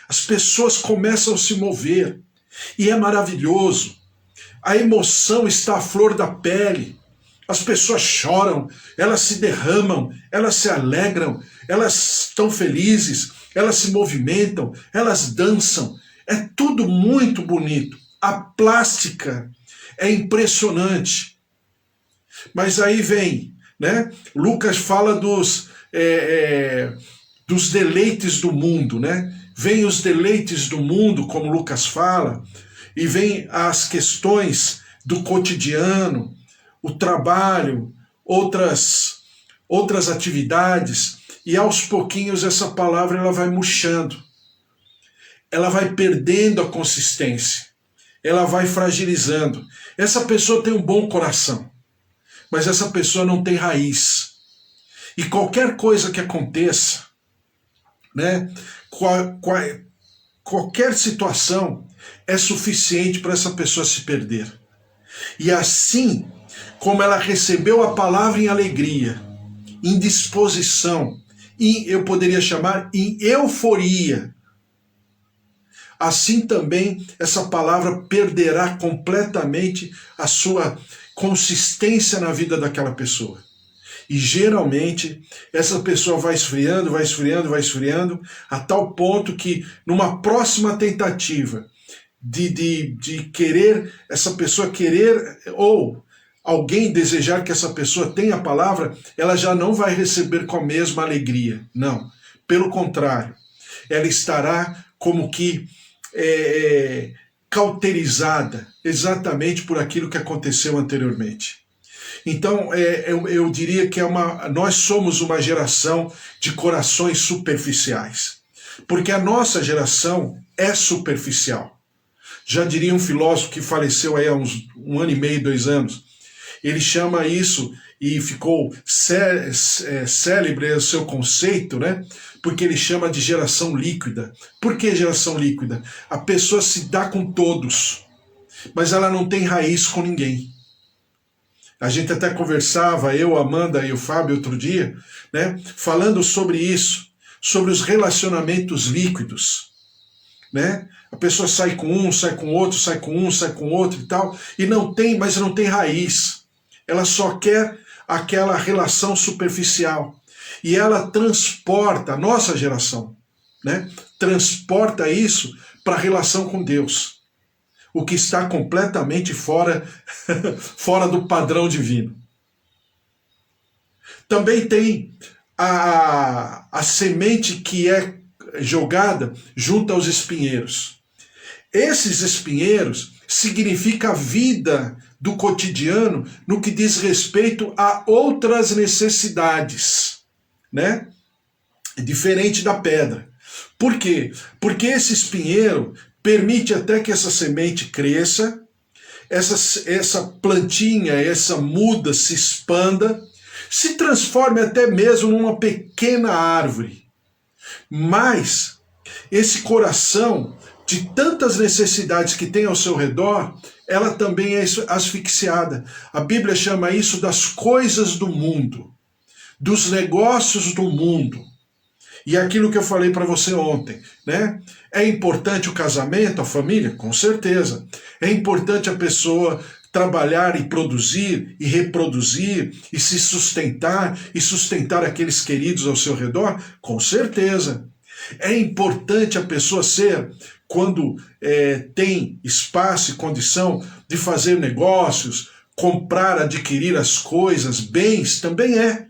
As pessoas começam a se mover e é maravilhoso. A emoção está à flor da pele. As pessoas choram, elas se derramam, elas se alegram, elas estão felizes, elas se movimentam, elas dançam. É tudo muito bonito. A plástica é impressionante. Mas aí vem, né? Lucas fala dos deleites do mundo, né? Vem os deleites do mundo, como Lucas fala, e vem as questões do cotidiano, o trabalho, outras atividades, e aos pouquinhos essa palavra ela vai murchando, ela vai perdendo a consistência, ela vai fragilizando. Essa pessoa tem um bom coração, mas essa pessoa não tem raiz. E qualquer coisa que aconteça, né, qualquer situação é suficiente para essa pessoa se perder. E assim como ela recebeu a palavra em alegria, em disposição, eu poderia chamar em euforia, assim também essa palavra perderá completamente a sua consistência na vida daquela pessoa. E geralmente essa pessoa vai esfriando, vai esfriando, vai esfriando, a tal ponto que numa próxima tentativa de querer, essa pessoa querer, ou alguém desejar que essa pessoa tenha a palavra, ela já não vai receber com a mesma alegria. Não. Pelo contrário, ela estará como que cauterizada exatamente por aquilo que aconteceu anteriormente. Então, eu diria que nós somos uma geração de corações superficiais. Porque a nossa geração é superficial. Já diria um filósofo que faleceu aí há um ano e meio, 2 anos. Ele chama isso, e ficou célebre o seu conceito, né? Porque ele chama de geração líquida. Por que geração líquida? A pessoa se dá com todos, mas ela não tem raiz com ninguém. A gente até conversava, eu, a Amanda e o Fábio outro dia, né, falando sobre isso, sobre os relacionamentos líquidos, né? A pessoa sai com um, sai com outro, sai com um, sai com outro e tal, mas não tem raiz. Ela só quer aquela relação superficial. E ela transporta, a nossa geração, né, transporta isso para a relação com Deus. O que está completamente fora do padrão divino. Também tem a semente que é jogada junto aos espinheiros. Esses espinheiros significam a vida do cotidiano no que diz respeito a outras necessidades, né? Diferente da pedra. Por quê? Porque esse espinheiro permite até que essa semente cresça, essa plantinha, essa muda se expanda, se transforme até mesmo numa pequena árvore. Mas esse coração, de tantas necessidades que tem ao seu redor, ela também é asfixiada. A Bíblia chama isso das coisas do mundo, dos negócios do mundo. E aquilo que eu falei para você ontem, né? É importante o casamento, a família? Com certeza. É importante a pessoa trabalhar e produzir e reproduzir e se sustentar e sustentar aqueles queridos ao seu redor? Com certeza. É importante a pessoa ser, quando tem espaço e condição de fazer negócios, comprar, adquirir as coisas, bens, também é.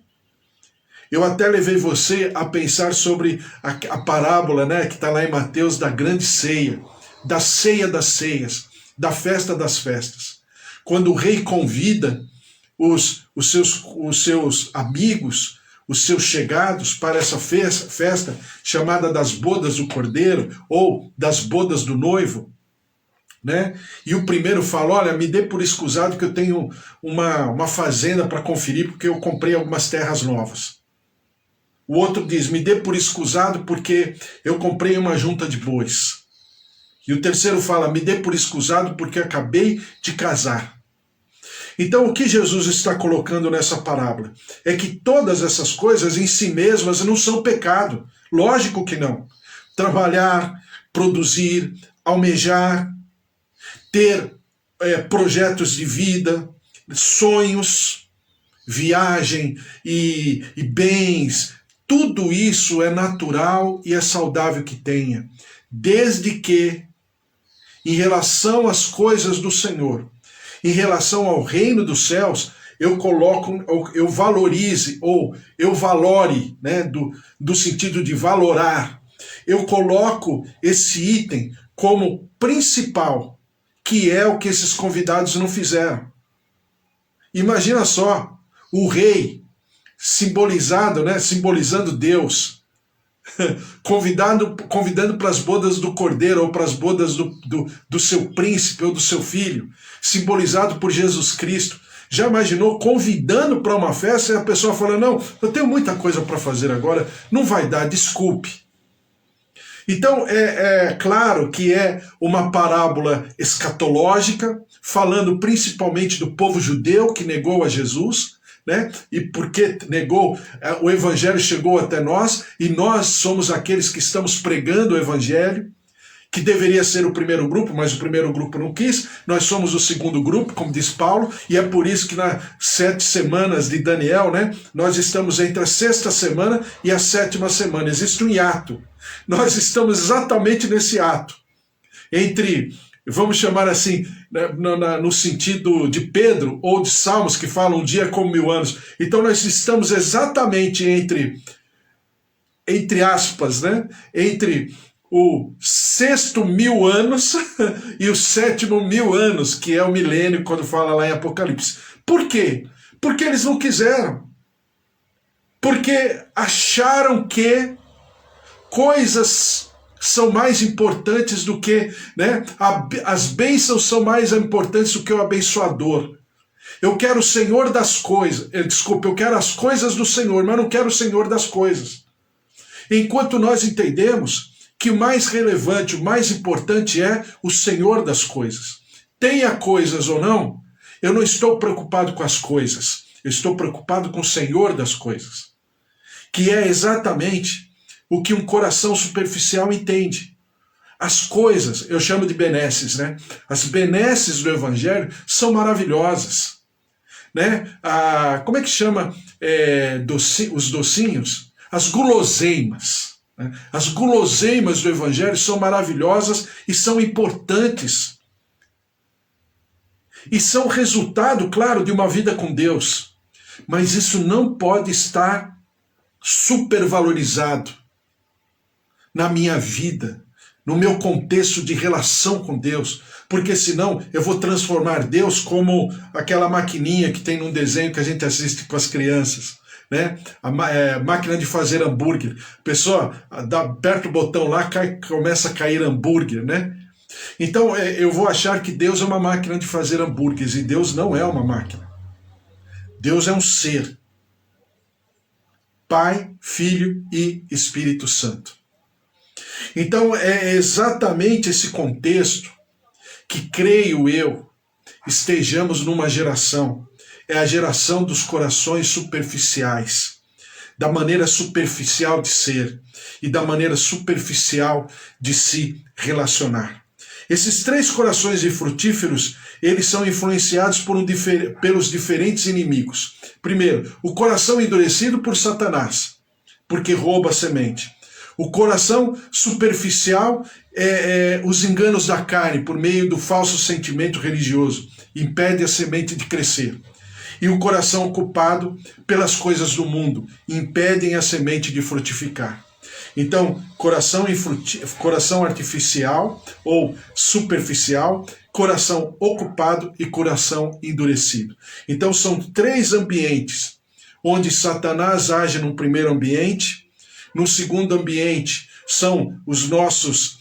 Eu até levei você a pensar sobre a parábola, né, que está lá em Mateus, da grande ceia, da ceia das ceias, da festa das festas. Quando o rei convida os seus amigos, os seus chegados para essa festa chamada das bodas do cordeiro, ou das bodas do noivo, né? E o primeiro fala: olha, me dê por escusado que eu tenho uma fazenda para conferir, porque eu comprei algumas terras novas. O outro diz: me dê por escusado porque eu comprei uma junta de bois. E o terceiro fala: me dê por escusado porque acabei de casar. Então o que Jesus está colocando nessa parábola é que todas essas coisas em si mesmas não são pecado. Lógico que não. trabalhar, produzir, almejar, ter projetos de vida, sonhos, viagem e bens. Tudo isso é natural e é saudável que tenha, desde que, em relação às coisas do Senhor, em relação ao reino dos céus, eu valorize, ou eu valore, né, do sentido de valorar, eu coloco esse item como principal, que é o que esses convidados não fizeram. Imagina só, o rei, simbolizando Deus, convidando para as bodas do cordeiro, ou para as bodas do seu príncipe ou do seu filho, simbolizado por Jesus Cristo. Já imaginou convidando para uma festa e a pessoa falando, não, eu tenho muita coisa para fazer agora, não vai dar, desculpe. Então é claro que é uma parábola escatológica, falando principalmente do povo judeu que negou a Jesus, né? E porque negou, o evangelho chegou até nós, e nós somos aqueles que estamos pregando o evangelho, que deveria ser o primeiro grupo, mas o primeiro grupo não quis, nós somos o segundo grupo, como diz Paulo, e é por isso que nas 7 semanas de Daniel, né, nós estamos entre a 6ª semana e a 7ª semana, existe um hiato. Nós estamos exatamente nesse ato, entre, vamos chamar assim, no sentido de Pedro ou de Salmos, que falam um dia como 1000 anos. Então nós estamos exatamente entre aspas, né, entre o 6º 1000 anos e o 7º 1000 anos, que é o milênio, quando fala lá em Apocalipse. Por quê? Porque eles não quiseram. Porque acharam que coisas são mais importantes do que, né? As bênçãos são mais importantes do que o abençoador. Eu quero o Senhor das coisas. Desculpa, eu quero as coisas do Senhor, mas não quero o Senhor das coisas. Enquanto nós entendemos que o mais relevante, o mais importante é o Senhor das coisas. Tenha coisas ou não, eu não estou preocupado com as coisas. Eu estou preocupado com o Senhor das coisas. Que é exatamente o que um coração superficial entende. As coisas, eu chamo de benesses, né? As benesses do Evangelho são maravilhosas. Né? Como é que chama os docinhos? As guloseimas. Né? As guloseimas do Evangelho são maravilhosas e são importantes. E são resultado, claro, de uma vida com Deus. Mas isso não pode estar supervalorizado na minha vida, no meu contexto de relação com Deus, porque senão eu vou transformar Deus como aquela maquininha que tem num desenho que a gente assiste com as crianças, né? A máquina de fazer hambúrguer. A pessoa aperta o botão lá, começa a cair hambúrguer, né? Então eu vou achar que Deus é uma máquina de fazer hambúrgueres, e Deus não é uma máquina. Deus é um ser. Pai, Filho e Espírito Santo. Então é exatamente esse contexto que, creio eu, estejamos numa geração. É a geração dos corações superficiais, da maneira superficial de ser e da maneira superficial de se relacionar. Esses 3 corações infrutíferos, eles são influenciados pelos diferentes inimigos. Primeiro, o coração endurecido por Satanás, porque rouba a semente. O coração superficial os enganos da carne, por meio do falso sentimento religioso, impede a semente de crescer. E o coração ocupado pelas coisas do mundo, impedem a semente de frutificar. Então, coração artificial ou superficial, coração ocupado e coração endurecido. Então são 3 ambientes onde Satanás age no primeiro ambiente. No segundo ambiente são os nossos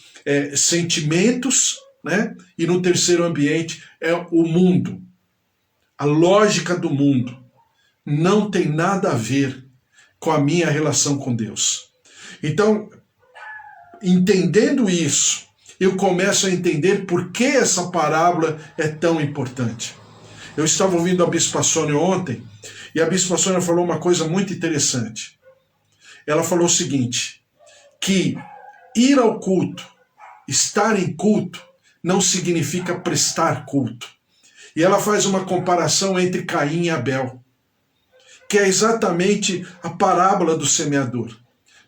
sentimentos, né? E no terceiro ambiente é o mundo. A lógica do mundo não tem nada a ver com a minha relação com Deus. Então, entendendo isso, eu começo a entender por que essa parábola é tão importante. Eu estava ouvindo a Bispa Sônia ontem, e a Bispa Sônia falou uma coisa muito interessante. Ela falou o seguinte, que ir ao culto, estar em culto, não significa prestar culto. E ela faz uma comparação entre Caim e Abel, que é exatamente a parábola do semeador.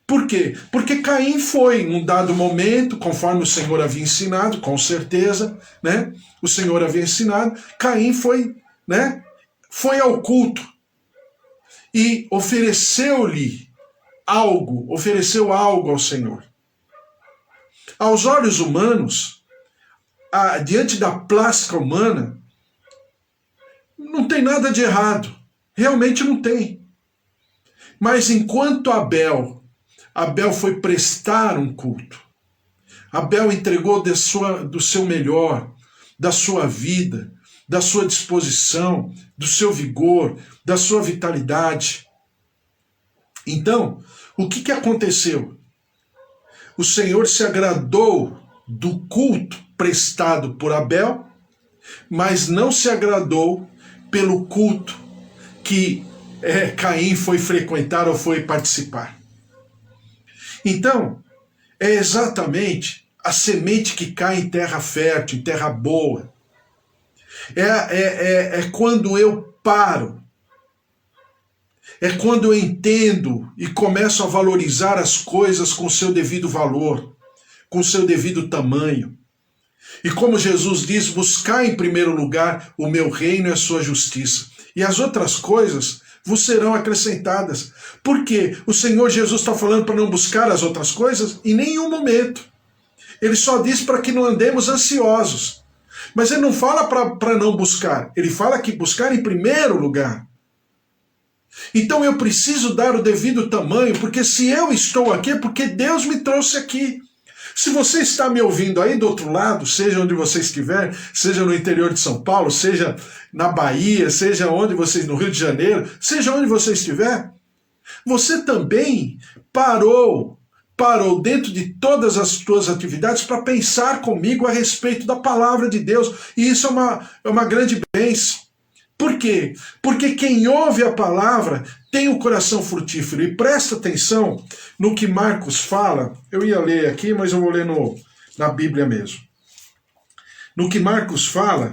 Por quê? Porque Caim foi, num dado momento, conforme o Senhor havia ensinado, com certeza, né? O Senhor havia ensinado, Caim foi, né? Foi ao culto e ofereceu algo ao Senhor. Aos olhos humanos, diante da plástica humana, não tem nada de errado. Realmente não tem. Mas enquanto Abel foi prestar um culto, Abel entregou do seu melhor, da sua vida, da sua disposição, do seu vigor, da sua vitalidade. Então, o que aconteceu? O Senhor se agradou do culto prestado por Abel, mas não se agradou pelo culto que Caim foi frequentar ou foi participar. Então, é exatamente a semente que cai em terra fértil, em terra boa. É quando eu paro, é quando eu entendo e começo a valorizar as coisas com seu devido valor, com seu devido tamanho. E como Jesus diz, buscar em primeiro lugar o meu reino e a sua justiça. E as outras coisas vos serão acrescentadas. Por quê? O Senhor Jesus está falando para não buscar as outras coisas? Em nenhum momento. Ele só diz para que não andemos ansiosos. Mas ele não fala para não buscar. Ele fala que buscar em primeiro lugar. Então eu preciso dar o devido tamanho, porque se eu estou aqui é porque Deus me trouxe aqui. Se você está me ouvindo aí do outro lado, seja onde você estiver, seja no interior de São Paulo, seja na Bahia, seja onde você, no Rio de Janeiro, seja onde você estiver, você também parou dentro de todas as suas atividades para pensar comigo a respeito da palavra de Deus. E isso é uma grande bênção. Por quê? Porque quem ouve a palavra tem o coração frutífero. E presta atenção no que Marcos fala. Eu ia ler aqui, mas eu vou ler na Bíblia mesmo. No que Marcos fala,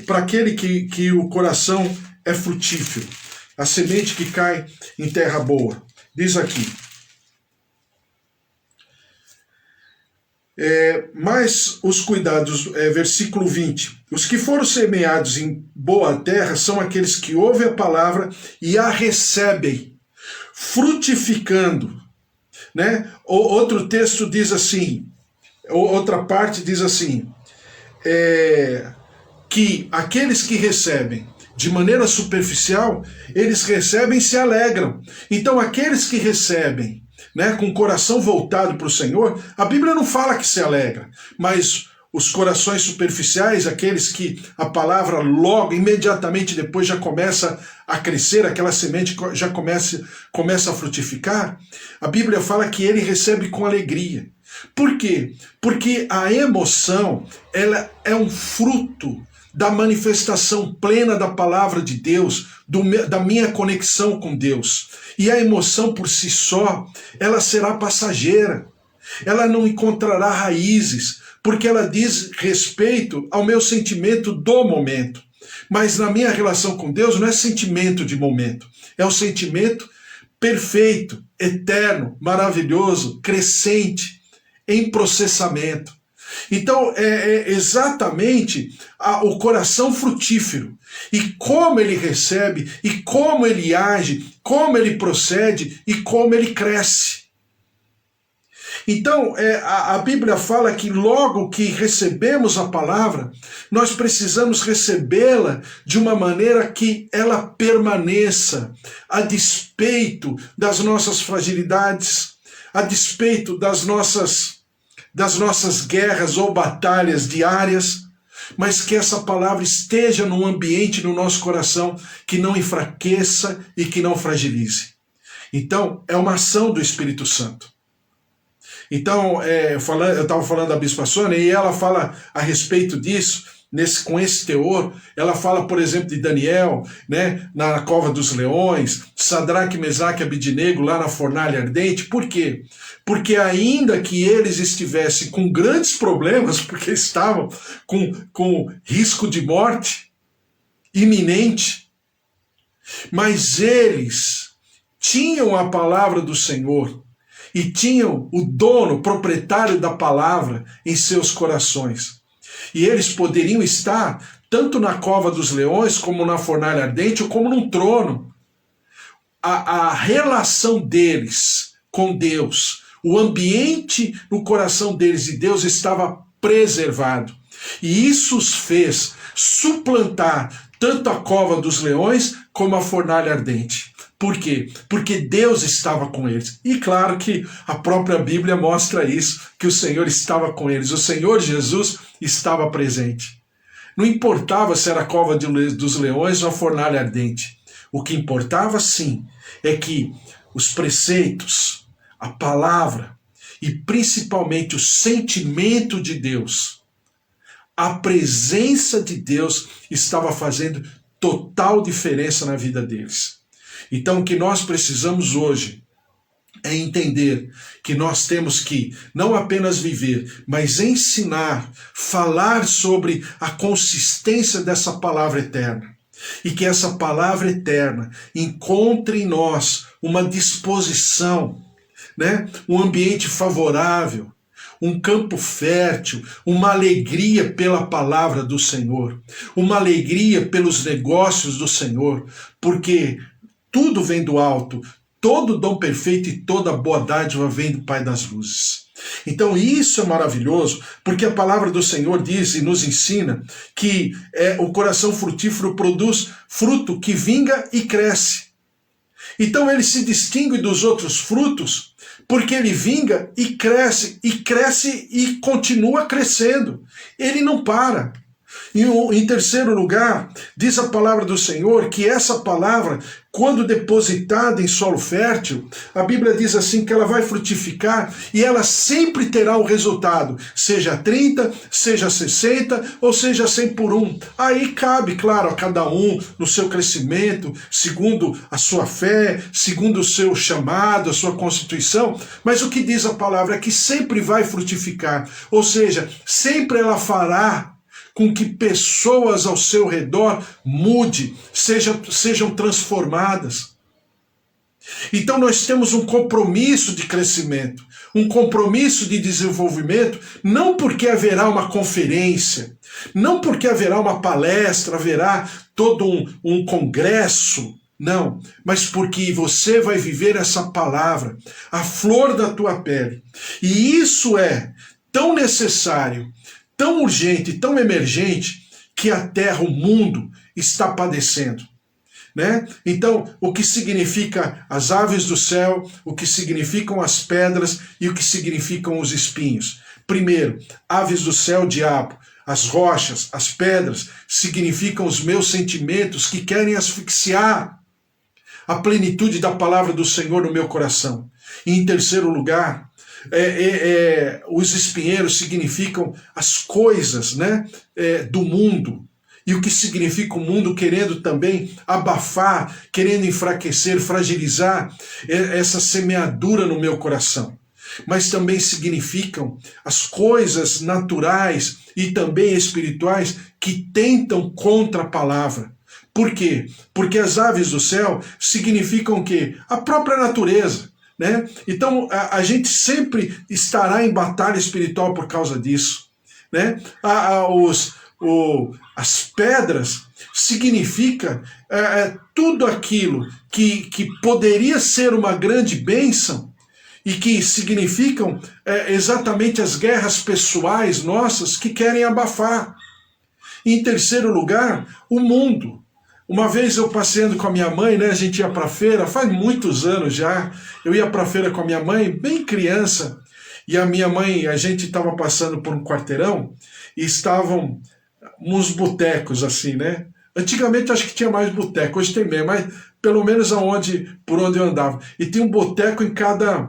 para aquele que o coração é frutífero. A semente que cai em terra boa. Diz aqui. Mas os cuidados, versículo 20, os que foram semeados em boa terra são aqueles que ouvem a palavra e a recebem, frutificando, né? Outro texto diz assim, outra parte diz assim, que aqueles que recebem de maneira superficial, eles recebem e se alegram. Então aqueles que recebem, né, com o coração voltado para o Senhor, a Bíblia não fala que se alegra, mas os corações superficiais, aqueles que a palavra logo, imediatamente depois já começa a crescer, aquela semente já começa a frutificar, a Bíblia fala que ele recebe com alegria. Por quê? Porque a emoção, ela é um fruto da manifestação plena da palavra de Deus, da minha conexão com Deus. E a emoção por si só, ela será passageira. Ela não encontrará raízes, porque ela diz respeito ao meu sentimento do momento. Mas na minha relação com Deus não é sentimento de momento, é o sentimento perfeito, eterno, maravilhoso, crescente, em processamento. Então é exatamente o coração frutífero. E como ele recebe, e como ele age, como ele procede e como ele cresce. Então a Bíblia fala que logo que recebemos a palavra, nós precisamos recebê-la de uma maneira que ela permaneça, a despeito das nossas fragilidades, a despeito das nossas guerras ou batalhas diárias, mas que essa palavra esteja num ambiente no nosso coração que não enfraqueça e que não fragilize. Então, é uma ação do Espírito Santo. Então, eu estava falando da Bispa Sônia e ela fala a respeito disso, com esse teor. Ela fala, por exemplo, de Daniel, né, na cova dos leões, Sadraque, Mesaque e Abidnego lá na fornalha ardente. Por quê? Porque ainda que eles estivessem com grandes problemas, porque estavam com risco de morte iminente, mas eles tinham a palavra do Senhor e tinham o dono, o proprietário da palavra em seus corações. E eles poderiam estar tanto na cova dos leões, como na fornalha ardente, ou como num trono. A relação deles com Deus, o ambiente no coração deles e Deus estava preservado. E isso os fez suplantar tanto a cova dos leões como a fornalha ardente. Por quê? Porque Deus estava com eles. E claro que a própria Bíblia mostra isso, que o Senhor estava com eles. O Senhor Jesus estava presente. Não importava se era a cova dos leões ou a fornalha ardente. O que importava, sim, é que os preceitos, a palavra e principalmente o sentimento de Deus, a presença de Deus estava fazendo total diferença na vida deles. Então, o que nós precisamos hoje é entender que nós temos que não apenas viver, mas ensinar, falar sobre a consistência dessa palavra eterna. E que essa palavra eterna encontre em nós uma disposição, né? Um ambiente favorável, um campo fértil, uma alegria pela palavra do Senhor, uma alegria pelos negócios do Senhor, porque tudo vem do alto, todo dom perfeito e toda boa dádiva vem do Pai das luzes. Então isso é maravilhoso, porque a palavra do Senhor diz e nos ensina que o coração frutífero produz fruto que vinga e cresce. Então ele se distingue dos outros frutos porque ele vinga e cresce e continua crescendo. Ele não para. Em terceiro lugar, diz a palavra do Senhor que essa palavra, quando depositada em solo fértil, a Bíblia diz assim que ela vai frutificar e ela sempre terá o resultado, seja 30, seja 60 ou seja 100 por 1. Aí cabe, claro, a cada um no seu crescimento, segundo a sua fé, segundo o seu chamado, a sua constituição, mas o que diz a palavra é que sempre vai frutificar, ou seja, sempre ela fará com que pessoas ao seu redor mude, sejam transformadas. Então nós temos um compromisso de crescimento, um compromisso de desenvolvimento, não porque haverá uma conferência, não porque haverá uma palestra, haverá todo um congresso, não, mas porque você vai viver essa palavra, a flor da tua pele. E isso é tão necessário, tão urgente, tão emergente, que a terra, o mundo, está padecendo. Né? Então, o que significa as aves do céu, o que significam as pedras e o que significam os espinhos. Primeiro, aves do céu, diabo. As rochas, as pedras, significam os meus sentimentos que querem asfixiar a plenitude da palavra do Senhor no meu coração. E em terceiro lugar, os espinheiros significam as coisas, né, do mundo. E o que significa o mundo querendo também abafar, querendo enfraquecer, fragilizar essa semeadura no meu coração. Mas também significam as coisas naturais e também espirituais que tentam contra a palavra. Por quê? Porque as aves do céu significam o quê? A própria natureza. Né? Então a gente sempre estará em batalha espiritual por causa disso. Né? As pedras significa tudo aquilo que poderia ser uma grande bênção e que significam exatamente as guerras pessoais nossas que querem abafar. E, em terceiro lugar, o mundo. Uma vez eu passeando com a minha mãe, né, a gente ia para a feira, faz muitos anos já, eu ia para a feira com a minha mãe, bem criança, e a minha mãe, a gente estava passando por um quarteirão e estavam uns botecos assim, né? Antigamente acho que tinha mais boteco, hoje tem menos, mas pelo menos por onde eu andava. E tinha um boteco em cada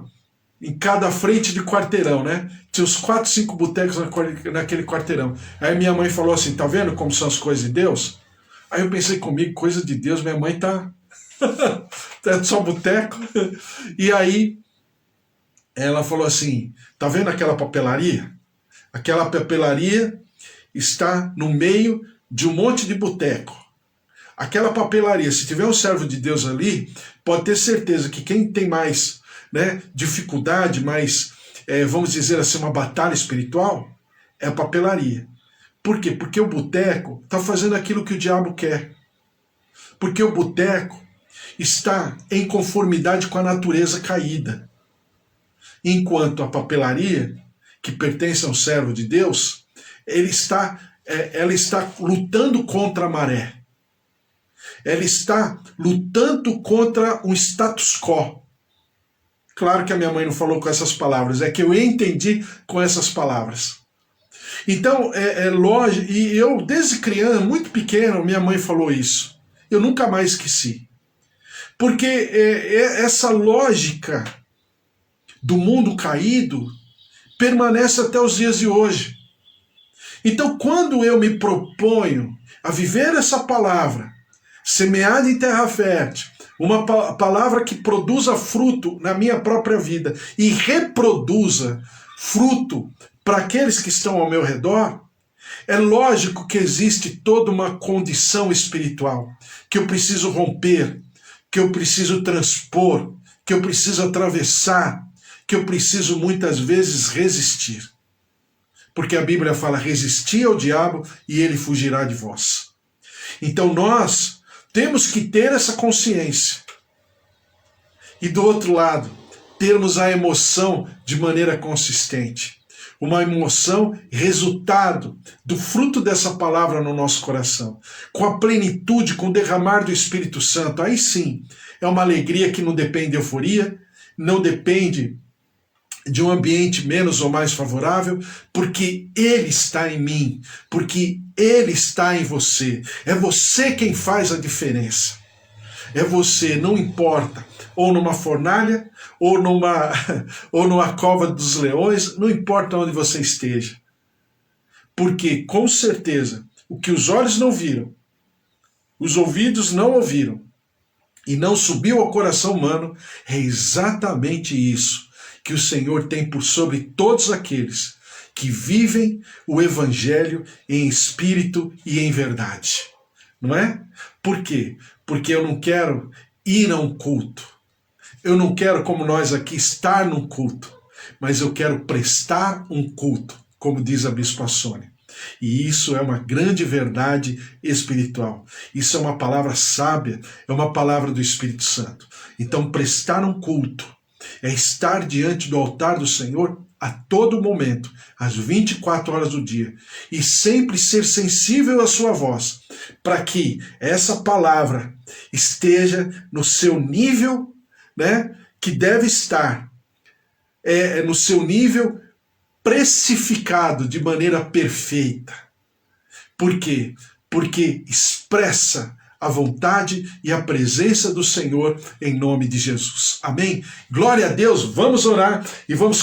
em cada frente de quarteirão, né? Tinha uns 4, 5 botecos naquele quarteirão. Aí minha mãe falou assim, tá vendo como são as coisas de Deus? Aí eu pensei comigo, coisa de Deus, minha mãe tá só boteco. E aí ela falou assim, tá vendo aquela papelaria? Aquela papelaria está no meio de um monte de boteco. Aquela papelaria, se tiver um servo de Deus ali, pode ter certeza que quem tem mais, né, dificuldade, mais, vamos dizer assim, uma batalha espiritual, é a papelaria. Por quê? Porque o boteco está fazendo aquilo que o diabo quer. Porque o boteco está em conformidade com a natureza caída. Enquanto a papelaria, que pertence a um servo de Deus, ela está lutando contra a maré. Ela está lutando contra um status quo. Claro que a minha mãe não falou com essas palavras, é que eu entendi com essas palavras. Então, é lógico, e eu desde criança, muito pequeno, minha mãe falou isso. Eu nunca mais esqueci. Porque essa lógica do mundo caído permanece até os dias de hoje. Então, quando eu me proponho a viver essa palavra, semeada em terra fértil, uma palavra que produza fruto na minha própria vida e reproduza fruto para aqueles que estão ao meu redor, é lógico que existe toda uma condição espiritual que eu preciso romper, que eu preciso transpor, que eu preciso atravessar, que eu preciso muitas vezes resistir. Porque a Bíblia fala, resistir ao diabo e ele fugirá de vós. Então nós temos que ter essa consciência. E do outro lado, termos a emoção de maneira consistente. Uma emoção resultado do fruto dessa palavra no nosso coração. Com a plenitude, com o derramar do Espírito Santo. Aí sim, é uma alegria que não depende de euforia, não depende de um ambiente menos ou mais favorável, porque Ele está em mim, porque Ele está em você. É você quem faz a diferença. É você, não importa, ou numa fornalha, ou numa cova dos leões, não importa onde você esteja. Porque, com certeza, o que os olhos não viram, os ouvidos não ouviram, e não subiu ao coração humano, é exatamente isso que o Senhor tem por sobre todos aqueles que vivem o Evangelho em espírito e em verdade. Não é? Por quê? Porque eu não quero ir a um culto. Eu não quero, como nós aqui, estar num culto. Mas eu quero prestar um culto, como diz a Bispa Sônia. E isso é uma grande verdade espiritual. Isso é uma palavra sábia, é uma palavra do Espírito Santo. Então, prestar um culto é estar diante do altar do Senhor a todo momento, às 24 horas do dia, e sempre ser sensível à sua voz, para que essa palavra esteja no seu nível, né, que deve estar, no seu nível precificado de maneira perfeita. Por quê? Porque expressa a vontade e a presença do Senhor em nome de Jesus. Amém? Glória a Deus, vamos orar e vamos